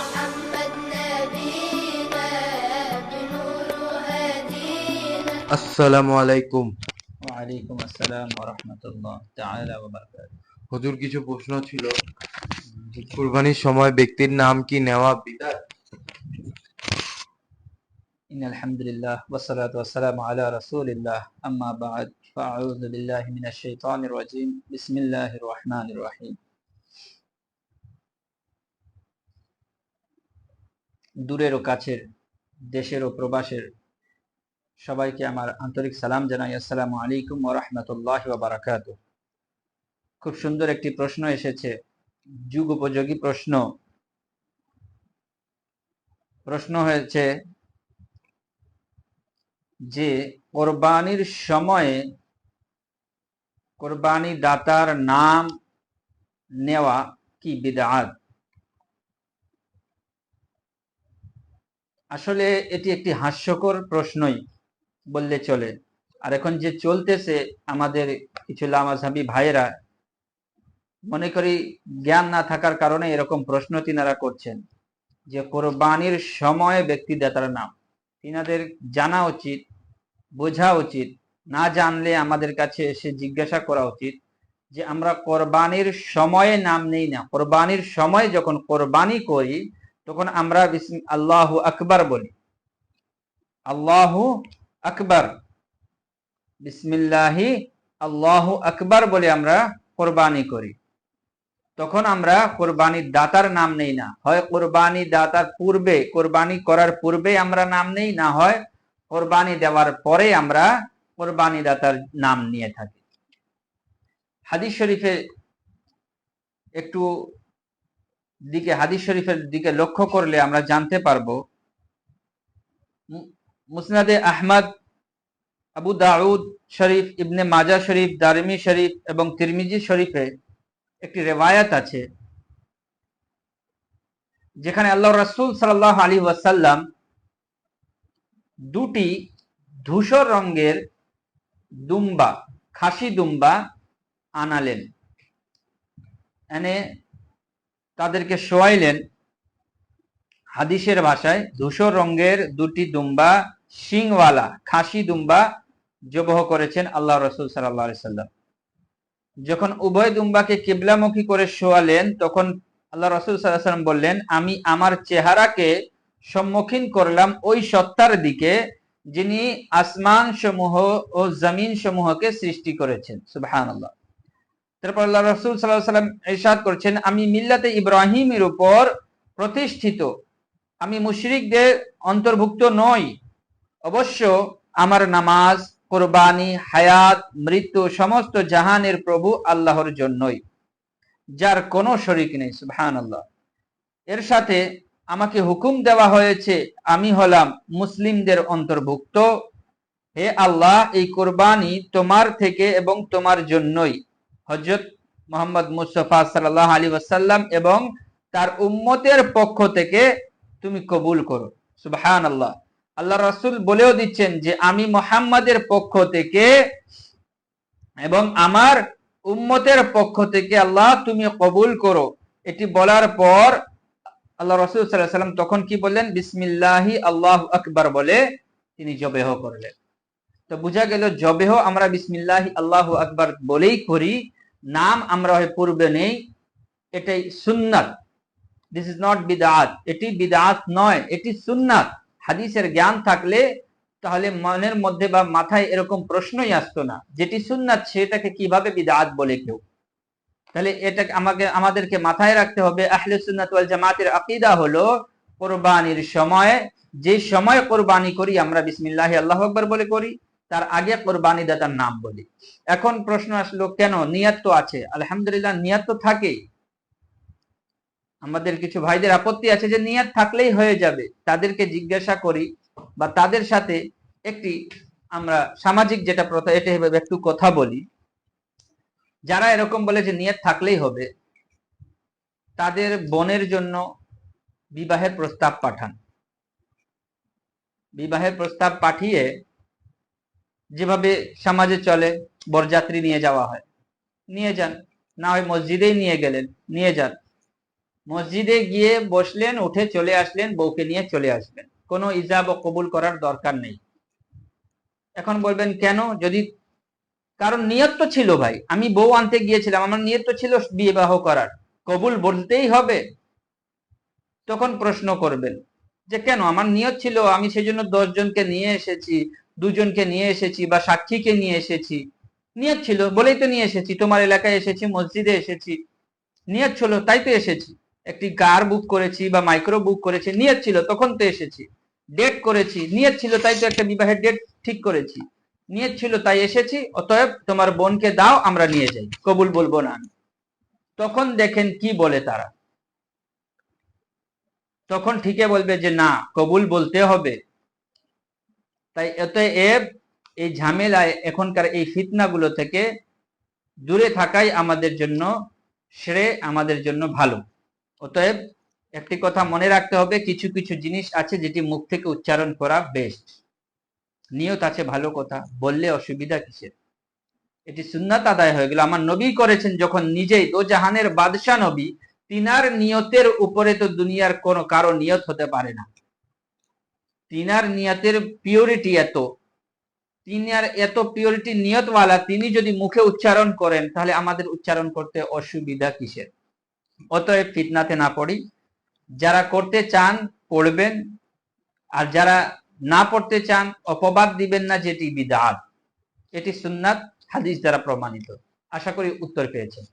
محمد نبينا بنور هدينا আসসালামু আলাইকুম। ওয়ালাইকুম আসসালাম ওয়া রাহমাতুল্লাহ তাআলা ওয়া বারাকাতুহু। হুজুর, কিছু প্রশ্ন ছিল। কুরবানির সময় ব্যক্তির নাম কি নেওয়া বিদআত? ইন্নাল হামদুলিল্লাহ ওয়াসসালাতু ওয়াসসালামু আলা রাসূলিল্লাহ আম্মা বা'দ ফাআউযু বিল্লাহি মিনাশ শাইতানির রাজীম বিসমিল্লাহির রহমানির রহিম। দূরের ও কাছের, দেশের ও প্রবাসের সবাইকে আমার আন্তরিক সালাম জানাই। আসসালামু আলাইকুম ওয়া রাহমাতুল্লাহি ওয়া বারাকাতুহু। খুব সুন্দর একটি প্রশ্ন এসেছে, যুগ উপযোগী প্রশ্ন। প্রশ্ন হয়েছে যে কোরবানির সময়ে কোরবানি দাতার নাম নেওয়া কি বিদআত? আসলে এটি একটি হাস্যকর প্রশ্নই বললে চলে। আর এখন যে চলতেছে, আমাদের কিছু লামাযহাবী ভাইয়েরা মনে করি জ্ঞান না থাকার কারণে এরকম প্রশ্ন তিনারা করছেন যে কোরবানির সময় ব্যক্তি দাতার নাম। তিনাদের জানা উচিত, বোঝা উচিত। না জানলে আমাদের কাছে এসে জিজ্ঞাসা করা উচিত যে আমরা কোরবানির সময়ে নাম নেই না। কোরবানির সময় যখন কোরবানি করি তখন আমরা আল্লাহু আকবার বলি, আল্লাহু আকবার, বিসমিল্লাহি আল্লাহু আকবার বলে আমরা কোরবানি করি। তখন আমরা কোরবানির দাতার নাম নেই না। হয় কোরবানি দাতার পূর্বে, কোরবানি করার পূর্বে আমরা নাম নেই, না হয় কোরবানি দেওয়ার পরে আমরা কোরবানি দাতার নাম নিয়ে থাকি। হাদিস শরীফে একটু হাদিস শরীফের দিকে লক্ষ্য করলে আমরা জানতে পারবো, মুসনাদে আহমদ, আবু দাউদ শরীফ, ইবনে মাজাহ শরীফ, দারিমি শরীফ এবং তিরমিজি শরীফে একটি রিওয়ায়াত আছে যেখানে আল্লাহ রাসূল সাল্লাল্লাহু আলাইহি ওয়াসাল্লাম দুটি ধূসর রঙের দুম্বা, খাসি দুম্বা আনালেন, এনে তাদেরকে শোয়াইলেন। হাদিসের ভাষায় ধূসর রঙের দুটি দুম্বা, শিংওয়ালা খাসি দুম্বা জবহ করেছেন আল্লাহ রাসূল সাল্লাল্লাহু আলাইহি সাল্লাম। যখন উভয় দুম্বাকে কিবলামুখী করে শোয়ালেন তখন আল্লাহ রাসূল সাল্লাল্লাহু আলাইহি সাল্লাম বললেন, আমি আমার চেহারাকে সম্মুখীন করলাম ওই সত্তার দিকে যিনি আসমান সমূহ ও জমিন সমূহকে সৃষ্টি করেছেন। সুবহানাল্লাহ। তারপর আল্লাহ রাসূল সাল্লাল্লাহু আলাইহি সাল্লাম ইরশাদ করেছেন, আমি মিল্লাতে ইব্রাহিমের উপর প্রতিষ্ঠিত, আমি মুশরিকদের অন্তর্ভুক্ত নই। অবশ্য আমার নামাজ, কোরবানি, হায়াত, মৃত্যু সমস্ত জাহানের প্রভু আল্লাহর জন্যই, যার কোনো শরীক নেই। সুবহানাল্লাহ। এর সাথে আমাকে হুকুম দেওয়া হয়েছে, আমি হলাম মুসলিমদের অন্তর্ভুক্ত। হে আল্লাহ, এই কোরবানি তোমার থেকে এবং তোমার জন্যই। হযরত মুহাম্মদ মুস্তাফা সাল্লাল্লাহু আলাইহি ওয়াসাল্লাম এবং তার উম্মতের পক্ষ থেকে তুমি কবুল করো। সুবহানাল্লাহ। আল্লাহ রাসূল বলেও দিচ্ছেন যে আমি মুহাম্মাদের পক্ষ থেকে এবং আমার উম্মতের পক্ষ থেকে আল্লাহ তুমি কবুল করো। এটি বলার পর আল্লাহ রাসূল সাল্লাল্লাহু আলাইহি ওয়াসাল্লাম তখন কি বললেন? বিসমিল্লাহি আল্লাহু আকবার বলে তিনি জবেহ করলেন। তো বোঝা গেল জবেহ আমরা বিসমিল্লাহি আল্লাহু আকবার বলেই করি, নাম আমরা হয় পূর্বে নেই। এটাই সুন্নাত। দিস ইজ নট বিদআত। এটি বিদআত নয়, এটি সুন্নাত। হাদিসের জ্ঞান থাকলে তাহলে মনের মধ্যে বা মাথায় এরকম প্রশ্নই আসতো না, যেটি সুন্নাত সেটাকে কিভাবে বিদআত বলে কেউ। তাহলে এটা আমাদেরকে মাথায় রাখতে হবে, আহলে সুন্নাত ওয়াল জামাতের আকীদা হলো কোরবানির সময়, যে সময় কোরবানি করি আমরা বিসমিল্লাহি আল্লাহু আকবার বলে করি, তার আগে কোরবানি দাতার নাম বলি। এখন প্রশ্ন আসলো কেন? নিয়ত তো আছে। আলহামদুলিল্লাহ, নিয়ত তো থাকেই। আমাদের কিছু ভাইদের আপত্তি আছে যে নিয়ত থাকলেই হয়ে যাবে। তাদেরকে জিজ্ঞাসা করি বা তাদের সাথে একটি আমরা সামাজিক যেটা প্রথা, এটা একটু কথা বলি। যারা এরকম বলে যে নিয়ত থাকলেই হবে, তাদের বোনের জন্য বিবাহের প্রস্তাব পাঠান। বিবাহের প্রস্তাব পাঠিয়ে যেভাবে সমাজে চলে, বরযাত্রী নিয়ে যাওয়া হয়, নিয়ে যান। না হয় মসজিদেই নিয়ে গেলেন, নিয়ে যান। মসজিদে গিয়ে বসলেন, উঠে চলে আসলেন, বউকে নিয়ে চলে আসলেন, কোনো ইজাব ও কবুল করার দরকার নেই। এখন বলবেন কেন? যদি কারণ নিয়ত তো ছিল ভাই, আমি বউ আনতে গিয়েছিলাম, আমার নিয়ত তো ছিল বিবাহ করার, কবুল বলতেই হবে। তখন প্রশ্ন করবেন যে কেন, আমার নিয়ত ছিল, আমি সেজন্য 10 জনকে নিয়ে এসেছি, 2 জনকে নিয়ে এসেছি, বা সাক্ষীকে নিয়ে এসেছি, নিয়ত ছিল বলেই তো নিয়ে এসেছি, তোমার এলাকায় এসেছি, মসজিদে এসেছি, নিয়ত ছিল তাই তো এসেছি। একটি কার বুক করেছি বা মাইক্রো বুক করেছি, নিয়ত ছিল তখন তো এসেছি। ডেট করেছি, নিয়ত ছিল তাই তো একটা বিবাহের ডেট ঠিক করেছি, নিয়ত ছিল তাই এসেছি, অতএব তোমার বোনকে দাও, আমরা নিয়ে যাই, কবুল বলবো না আমি। তখন দেখেন কি বলে তারা, তখন ঠিকই বলবে যে না, কবুল বলতে হবে। তাই অতএব এই ঝামেলায়, এখনকার এই ফিতনাগুলো থেকে দূরে থাকাই আমাদের জন্য শ্রেয়, আমাদের জন্য ভালো। অতএব একটি কথা মনে রাখতে হবে, কিছু কিছু জিনিস আছে যেটি মুখ থেকে উচ্চারণ করা বেস্ট। নিয়ত আছে ভালো কথা, বললে অসুবিধা কিসের? এটি সুন্নাত আদায় হয়ে গেল, আমার নবী করেছেন যখন, নিজেই দো জাহানের বাদশাহ নবী, তিনার নিয়তের উপরে তো দুনিয়ার কোনো কারো নিয়ত হতে পারে না। তিনার নিয়তের পিওরিটি এত, তিনার এত পিওরিটি নিয়তওয়ালা, তিনি যদি মুখে উচ্চারণ করেন তাহলে আমাদের উচ্চারণ করতে অসুবিধা কিসের? অতএব ফিতনাতে না পড়ি, যারা করতে চান পড়বেন, আর যারা না পড়তে চান অপবাদ দিবেন না যেটি বিদআত, এটি সুন্নাত হাদিস দ্বারা প্রমাণিত। আশা করি উত্তর পেয়েছেন।